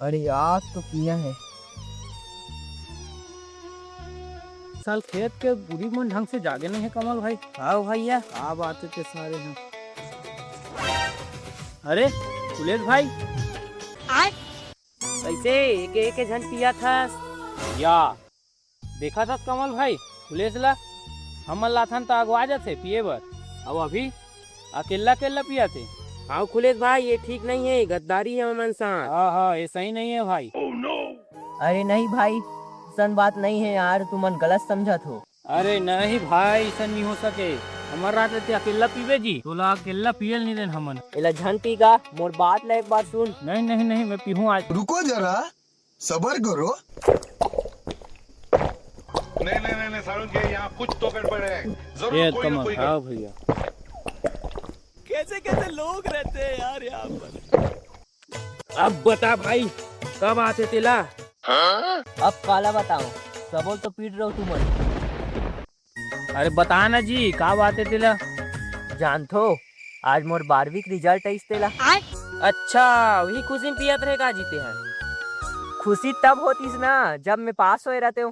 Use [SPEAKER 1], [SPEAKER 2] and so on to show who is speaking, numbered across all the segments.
[SPEAKER 1] अरे आज तो किया है।
[SPEAKER 2] साल खेत के पूरी मन ढंग से जागे नहीं है कमल भाई।
[SPEAKER 1] हाँ भैया।
[SPEAKER 2] क्या बात है सारे हैं। अरे कुलेश भाई
[SPEAKER 1] कैसे एक एक झन पिया था
[SPEAKER 2] या देखा था कमल भाई कुलेश ला हमन लाथन तो अगवा जाते पिए बर। अब अभी अकेला अकेला पिया थे।
[SPEAKER 1] हाँ खुलेश भाई ये ठीक नहीं है, गद्दारी है अमन साथ।
[SPEAKER 2] हाँ ऐसा ही नहीं है भाई।
[SPEAKER 1] अरे नहीं भाई सन बात नहीं है यार, तुम गलत समझत हो।
[SPEAKER 2] अरे नहीं भाई ऐसा नहीं हो सके। हमार रात रहते अकेला पीवे जी, तोला अकेला पियल नहीं देन हमन।
[SPEAKER 1] एला झन पीगा मोर बात ला एक बार सुन।
[SPEAKER 2] नहीं नहीं नहीं मैं पीहूँ आज।
[SPEAKER 3] रुको जरा सबर करो।
[SPEAKER 4] नहीं सारुण के यहाँ कुछ तो गड़बड़ है। जरूर
[SPEAKER 2] ये
[SPEAKER 4] कोई ना कोई
[SPEAKER 2] हाँ भैया
[SPEAKER 5] कैसे कैसे लोग रहते हैं यार यहाँ पर।
[SPEAKER 2] अब बता भाई कब आते तेला।
[SPEAKER 1] अब काला बताओ सबोल तो पीट रहे हो तुम।
[SPEAKER 2] अरे बता ना जी कब आते तेला।
[SPEAKER 1] जानथो आज मोर 12वीं का रिजल्ट है इस तेला।
[SPEAKER 5] अच्छा वही खुशी में पियत रहेगा जीते हैं।
[SPEAKER 1] खुशी तब होती ना जब मैं पास होए रहते हो।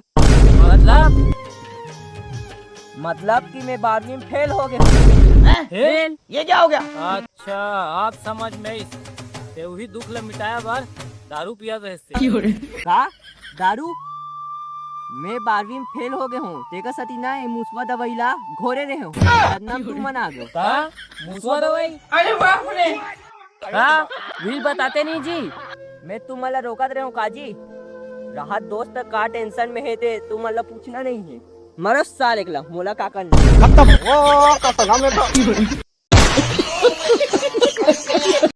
[SPEAKER 1] मतलब कि मैं 12वीं में फेल हो गया।
[SPEAKER 2] फेल?
[SPEAKER 1] ये क्या हो गया?
[SPEAKER 2] अच्छा आप समझ में ते वही दुख ला मिटाया बार दारू पिया रहे से।
[SPEAKER 1] का दारू? मैं 12वीं में फेल हो गए हूँ तेका सती ना मुसवा दवाईला घोरे रहे हो बदनाम तू मना गयो।
[SPEAKER 2] का मुसवा दवाई?
[SPEAKER 5] अरे बाप रे।
[SPEAKER 1] हाँ व्हील बताते नहीं जी। मैं तुम्हारा रोकत रहे हूँ काजी। राहत दोस्त का टेंशन में है ते तुम्हारा पूछना नहीं है। मरो साल एकला मोला का करना।